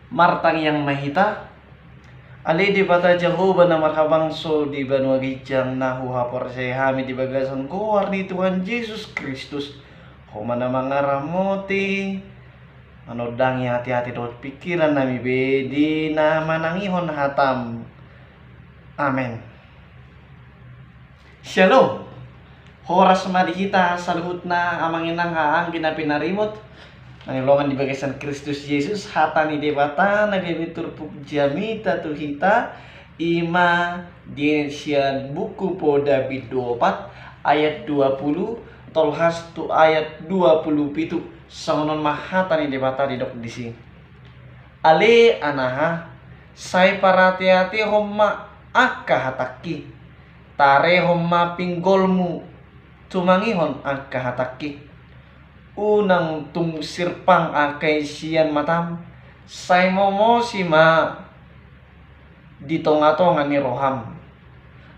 martang yang mahita ali di bata Jehovah na marhabang so di banua gijang nahu hapor sehami di bagasan kuar ni Tuhan Yesus Kristus humana mangaramoti manodangi hati-hati dot pikiran nami bedi na manangihon hatam. Amen. Shalom. Horas madihita saluhut na amang inang haang ginapinarimot nangilongan di bagasan Kristus Yesus hatani debata nagabiturpuk jamita tuhita ima diensian buku po David 24 ayat 20 tolhas tu ayat 27 sangonon mahatani debata di dok disi ale anaha say parati-hati homma akka hataki tare homma pinggolmu tumangihon akka hataki unang tung sirpang akay siyan matam say momo sima ditonga-tonga ni roham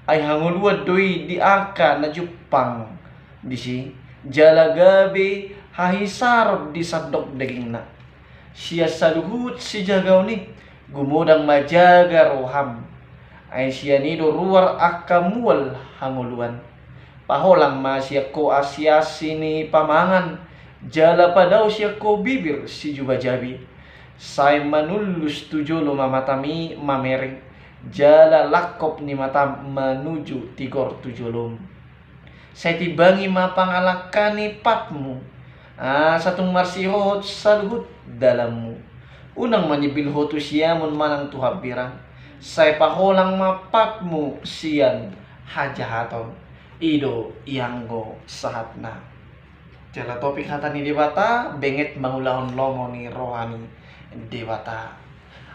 ay hanguluad doy di aka na jupang disi jalagabi hahisarod di sadok daging na siya saluhut si jagaw ni gumudang majaga roham ay siya nido ruar akamual hanguluan paholang masya ko asyasi ni pamangan jala pa daw siya ko bibir si jubajabi say manulus tujolo mamatami mamering jala lakop ni matam manuju tigor tujolom say tibangi mapangalakkan ni patmu satung marsihot saluhut dalammu unang manibilhoto siya mon manang tuhabiran say paholang mapatmu siyan hajahaton ido ianggo sahatna. Jala topik hata ni debata benget mangulahon lomo ni rohani debata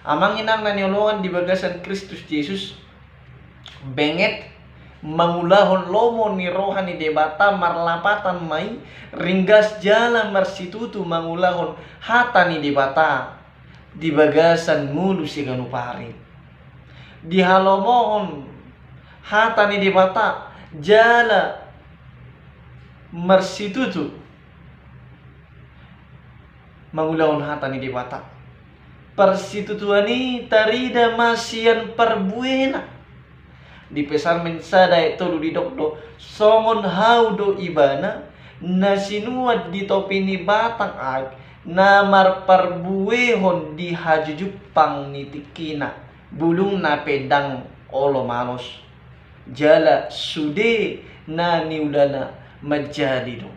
amang inang naniolongan di bagasan Kristus Yesus benget mangulahon lomo ni rohani debata marlapatan mai ringgas jala marsitutu mangulahon hata ni debata di bagasan mulu si ganupari di halomohon hata ni debata jala marsitutu mangulahon hata ni debata persitutuani tarida masian perbuena di pesan mensada itu di dokdo songon haudo ibana nasinuat di topi ni batang ag namar perbuehon di hajujupang ni tikina bulung na pedang olo malos jala sude na niulana majadi do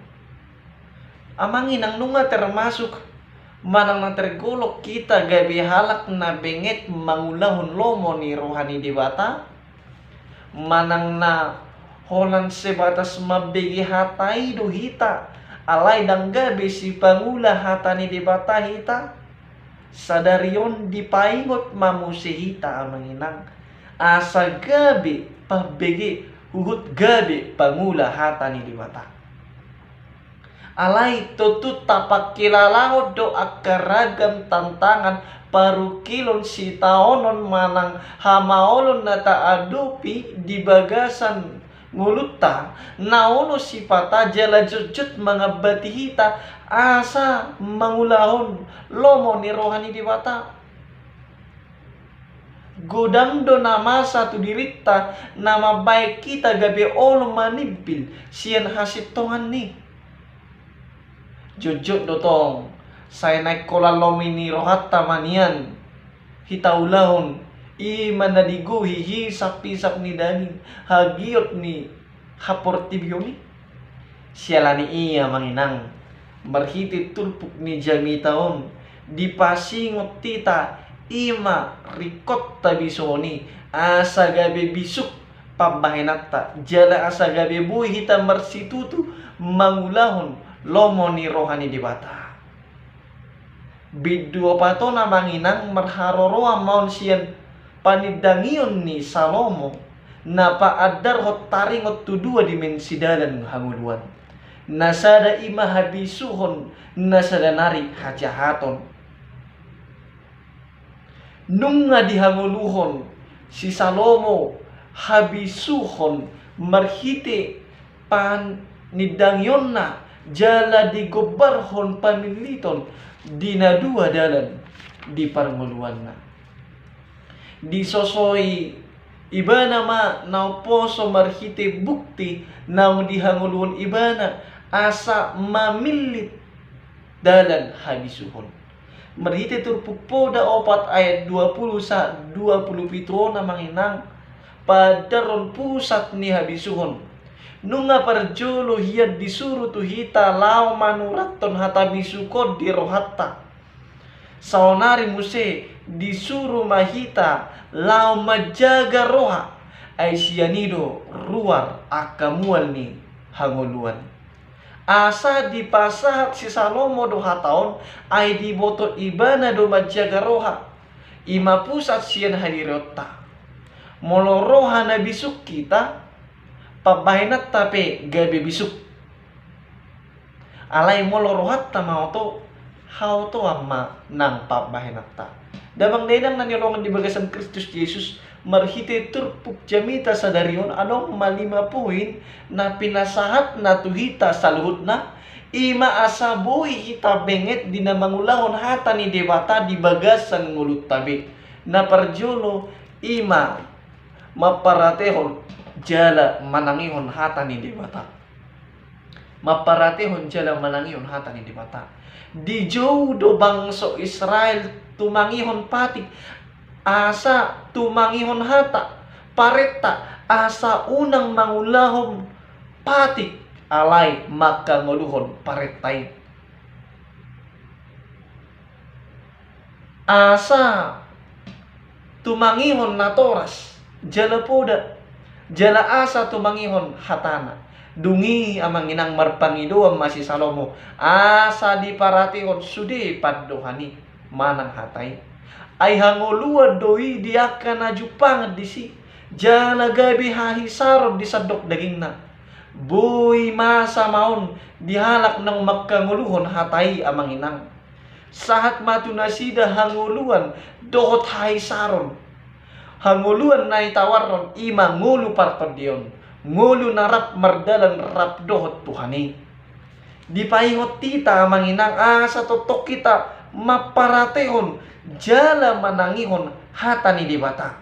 amangin ang nunga termasuk manang na tergolok kita gabi halak na benget mangulahon lomo ni rohani debata manang na holan sebatas mabegi hatai do hita alay dang gabi si pangula hata ni debata hita sadarion dipaingot mamusi hita amanginang asa gabi pabegi uhut gabi pangula hata ni debata alay tutut tapak kilalahod do akaragam tantangan parukilon si taonon manang hamaolon na taadupi di bagasan nguluta nauno si pata jala jujut mga batihita asa mangulahon lomo ni rohani debata godang do nama satu dirita nama baik kita gabi olo manibil siyan hasitongan ni jujut dotong saya naik kola lomi ni rohata manian hitaulahon iman na diguhi hisap-hisap ni daging hagiot ni haportibyo ni sialani iya manginang marhiti turpuk ni jamitaon dipasingot tita ima rikot tabisoni asa gabi bisuk pambahinata jala asa gabi buhi hita marsitutu mangulahon lomo ni rohani debata bidua patona manginang marharoroa maun siyan panidangion ni Salomo napa adar hot taringot tudua dimensi dalan hanguluan nasada ima habisuhon nasada nari hajahaton nunga dihanguluhon si Salomo habisuhon marhite pan nidangyonna jala digobarhon pamiliton dina dua dalan di parnguluan na. Di sosoi ibana ma nauposo marhite bukti na dihanguluan ibana asa mamilit dalan habisuhon. Marhite turpukpoda 4 ayat 20 sa 27 na manginang padaron pusat ni habisuhon. Nunga parjolo hiya disuruh tuhita lao manuraton hata bisukod di rohatta. Saonari muse disuruh mahita lao majaga roha ay siyanido ruar akamual ni hanguluan. Asa di pasahat si Salomo 2 tahun ay di boto ibana do majaga roha. Ima pusat siyan hadirota. Molo roha na bisuk kita pabahinat tapi gabi bisuk. Alay molo rohat ta mau to how to amma nang pabahinat ta. Dabang denang nanilongan di bagasan Kristus Yesus marhite turpuk jamita sa darion anong malimapuin na pinasahat na tuhita sa luhut na ima asa buhi kita benget di na mangulahon hata ni dewata di bagasan ngulut tabi na parjolo ima maparatehon jala manangihon hata ni dewata. Maparatehon jala manangihon hata ni dewata. Di jauh do bangso Israel tumangihon patik asa tumangihon hata pareta asa unang mangulahon patik alay makanguluhon paretay. Asa tumangihon na toras jala poda jala asa tumangihon hatana. Dungi amang inang marpangido ang masi Salomo asa di paratihon sudi paddohani manang hatay. Ay hanguluan doi diaka na jupang disi jala gabi hahisarod di sadok daging na. Boy masa maon dihalak ng magkanguluhon hatay amang inang. Sahat matunasida hanguluan dohot hahisaron. Hanguluan na itawaron ima ngulu partod diyon. Ngulu narap mardalan rap dohot tuhani. Di paingot tita amang inang asa totok kita maparatehon jala manangihon hata ni debata.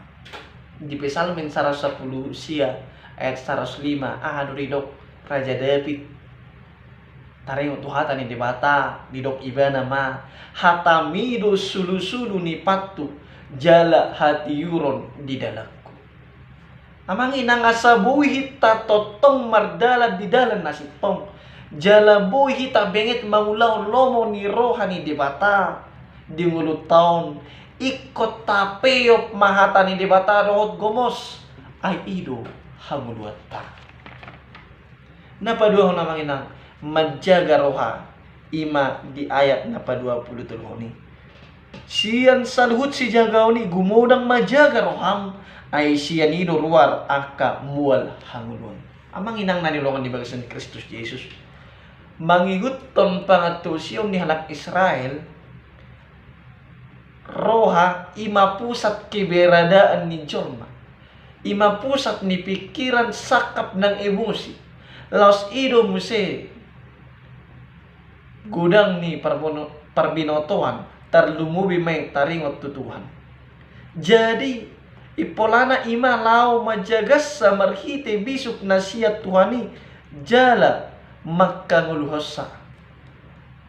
Di Psalmen 110 sia ayat 105 ridok Raja David taring untuk hata ni debata didok ibana ma hata mido sulu-sulu ni patu jala hati yuron di dalakku. Amang inang asa buhi ta totong mardala di dalan nasipong jala buhi ta benget mangulaw lomo ni rohani debata di mulut taon ikot tapeyop mahata ni debata rohot gomos ay ido hamuluat ta. Napadua namang inang menjaga roha ima di ayat napa 20 ni. Siyan saluhut si jagaw ni gumudang majaga roham ay siyan ido ruar aka mual hangulon. Amang inang nanilongan di bagasan Kristus Yesus mangihuton pangatusyon ni halak Israel roha ima pusat keberadaan ni jorma. Ima pusat ni pikiran sakap ng emosi. Laos ido muse gudang ni parbinotohan tarlumubi may taringot tutuhan. Jadi ipolana ima lao majagas sa marhite bisuk na siya tuhani jala magkanguluhosa.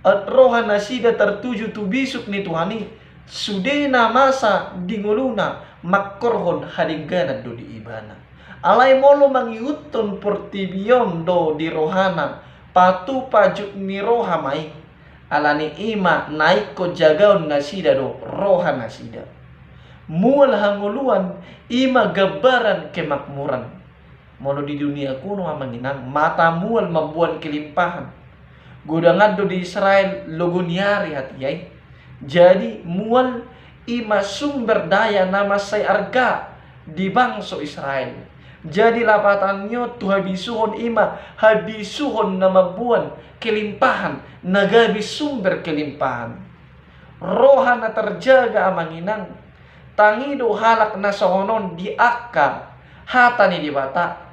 At roha na sida tertuju tu bisuk ni tuhani sude na masa dinguluna makkorhon haligana do di ibana. Alay molo mangiuton portibion do di rohana patu pajuk ni roha mai alani ima naik ko jagaon na sida do roha na sida. Mual hanguluan ima gabaran kemakmuran. Molo di dunia kuno manginang mata mual membuat kelimpahan. Gudangan do di Israel logoniari hatiyay. Jadi mual ima sumber daya nama say arga di bangso Israel. Jadi lapatannya tu habisuhon ima habisuhon na mabuan kelimpahan nagabi sumber kelimpahan. Roha na terjaga amanginang tangido halak na sohonon di akka hata ni dibata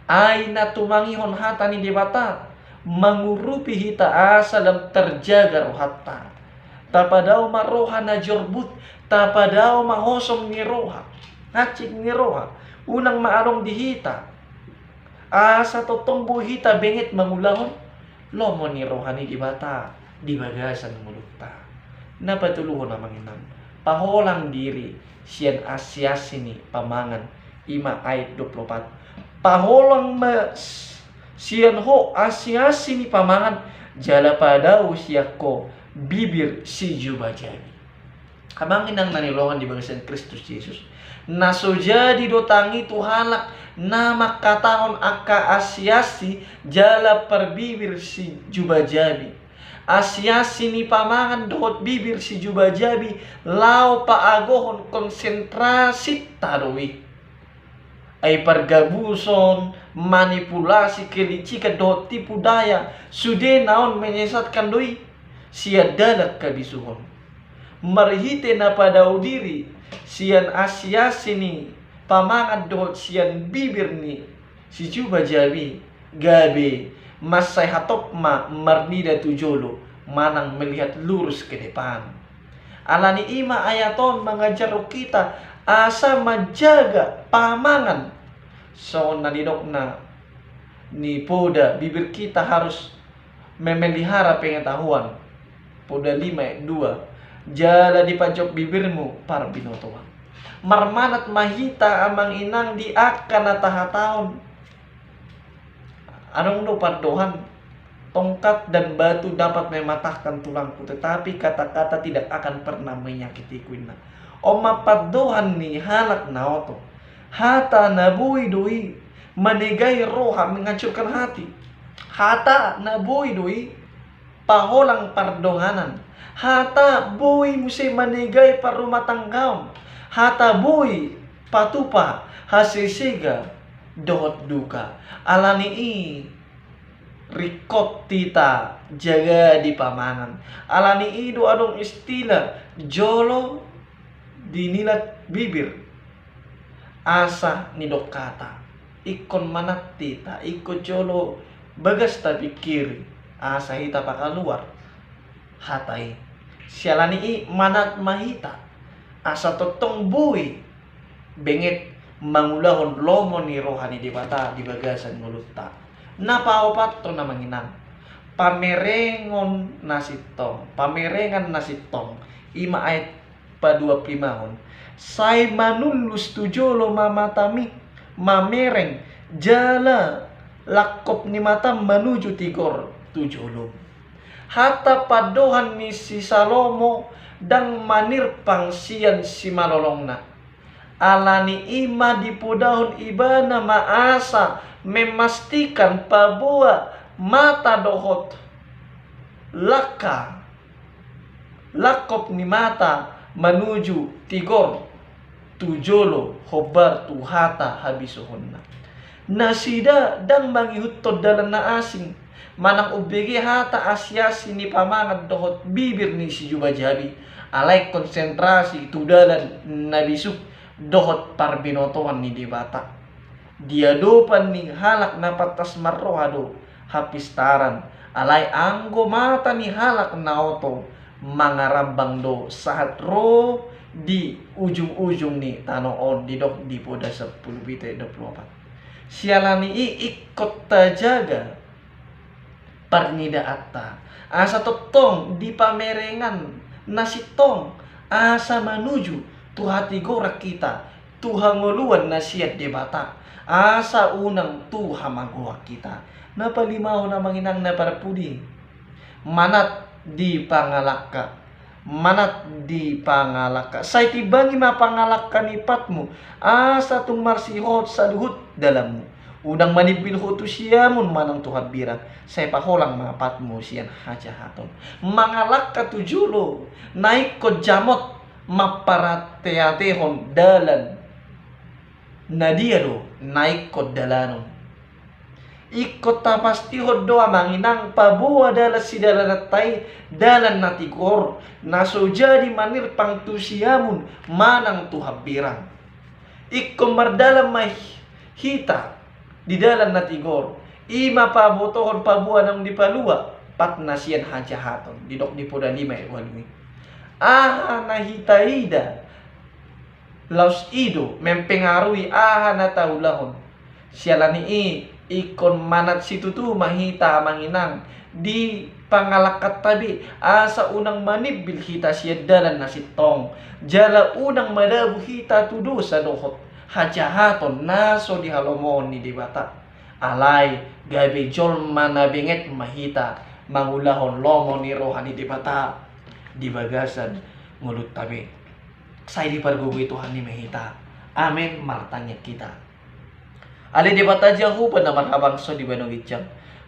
ay na tumangihon hata ni dibata mangurupi hita asalam terjaga rohatta Tapadao maroha na jorbut. Tapadao mahosom ni roha. Ngacik ni roha. Unang maarong dihita. Asa totong buhita bengit mamulahon. Lomo ni roha ni di bata. Di bagasan mulutta. Napatuluhon na manginam. Paholang diri. Siyan asyasi ni pamangan. Ima ayat 24. Paholang siyan ho asyasi ni pamangan. Jala padao siya ko bibir si jubajani. Kamangin ang nanilongan di bagasan Kristus Yesus. Nasojadi dotangi tuhalak na makataon aka asyasi jala perbibir si jubajabi. Asyasi ni pamangan dohot bibir si jubajabi lau paagohon konsentrasi tarui. Ay pergabuson, manipulasi, kelicikan dohot tipu daya sude naon menyesatkan doi sia dalat kabisuhon. Marhite na padau diri sian asyasi ni pamangan dohot sian bibir ni si jubajabi gabe masay hatop ma marnida tujolo manang melihat lurus ke depan. Alani ima ayaton mengajar kita asa menjaga pamangan. So nanidok na ni poda bibir kita harus memelihara pengetahuan. Poda 5:2 jala di pajok bibirmu para binotoan. Marmanat mahita amang inang di akan atahataon. Anong do pardohan? Tongkat dan batu dapat mematahkan tulangku, tetapi kata-kata tidak akan pernah menyakitiku. Oma pardohan ni halak naoto. Hata nabui doi menegai roha menghancurkan hati. Hata nabui doi paholang pardohanan. Hata bui musi menegai parumah tanggam. Hata bui patupa hasisiga dohot duka. Alani i rikot tita jaga di pamangan. Alani ido adong istilah jolo dinilat bibir. Asa nidok kata. Ikon manat tita. Ikon jolo bagas tapi kiri. Asa hita pakaluar. Hatai. Sialani i manat mahita. Asa totong bui. Bengit mangulahon lomo ni rohani di bata di bagasan mulutta. Napaopat to na manginang. Pamerengon nasitong. Pamerengan nasitong. Ima ayat pa 25. Say manulus tujolo mamatami. Mamereng. Jala lakop ni mata menuju tigor tujolo. Hata padohan ni si Salomo dang manirpang siyan si malolongna. Alani ima di pudahon ibana maasa memastikan pabua mata dohot laka lakop ni mata menuju tigor tujolo hobar tuhata habisuhonna. Nasida dang mangihutod dalan na asing manang ubege hata asyasi ni pamangan dohot bibir ni si jubajabi alay konsentrasi tudalan nabisuk dohot parbinotohan ni debata. Diadopan ni halak na patas marrohado hapistaran alay anggo mata ni halak na oto mangarambang do sahat ro di ujung-ujung ni tanoon didok di poda 10:24. Sialani i ikot tajaga parnida atta asa totong di pamerengan nasitong asa manuju tu hati gorak kita tuha ngoluan nasiat debata asa unang tuha magawa kita napalimaw na manginang na parpudi manat di pangalaka say tibangi mapangalaka ni patmu asa tung marsihot sa luhut dalammu unang manibilho tu siyamun manang tuhat birak say paholang mga patmu siyan hajahaton mangalaka tujulo naik ko jamot maparateatehon dalan nadiado naik ko dalanon ikot tapastihod doa manginang pabuwa dala si dalanatay dalan natigor naso jadi manir pang tusiamun manang tuhabirang ikko mardalam mahita di dalan natigor ima pabotohon pabuwa ng dipalua pat nasiyan hajahaton didok di poda 5:8. nahitaida laus ido mempengaruhi na taulahon sialani ikon manat situ tu mahita manginang di pangalakat tabi asa unang manibil hita siya dalan na sitong jala unang madabu hita tudo sa dohot hajahaton naso di halomon ni dibata alay gabi jol manabinget mahita mangulahon lomo ni rohani dibata di bagasan ngulut tabi saya di pargugoy Tuhan ni mahita amin martanya kita ali dibata jahu pa naman habang so di banong itjang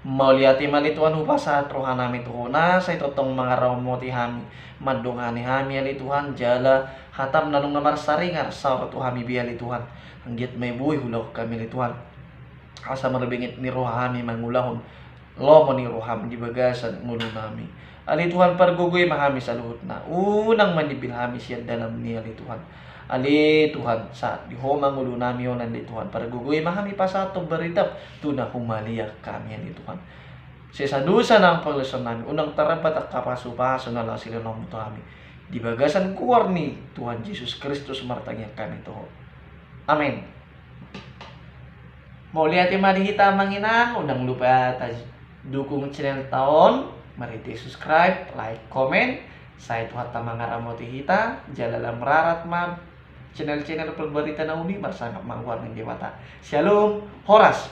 mauliati malituan hupa sa trohan namin tuhuna sa itotong mga rawmoti hami madungani hami ali Tuhan jala hatam nanong namarsaringar sa tuhami biyali Tuhan hanggit may buhay hulaw kami li Tuhan asa marabingit ni rohami mangulahon lomo ni roham di bagasan ngulo nami ali Tuhan pargugoy mahami sa luhut na unang manibilhami siya dalam ni ali Tuhan ali Tuhan sa di homang ulo nami yonan di Tuhan pargugoy mahami pa sa atong baritap tuna humaliyak kami ali Tuhan sa dusa ng paglason nami unang tarapat at kapasupaso na lang sila ng kami di bagasan kuwar ni Tuhan Jesus Kristus martanya kami to amen mauli ati marihita manginang unang lupa dukung channel taon mariti subscribe, like, comment sa ito at mga ramoti hita jalalam rarat channel-channel pagbarita na uni marsangap mangwar ng diwata. Shalom, horas!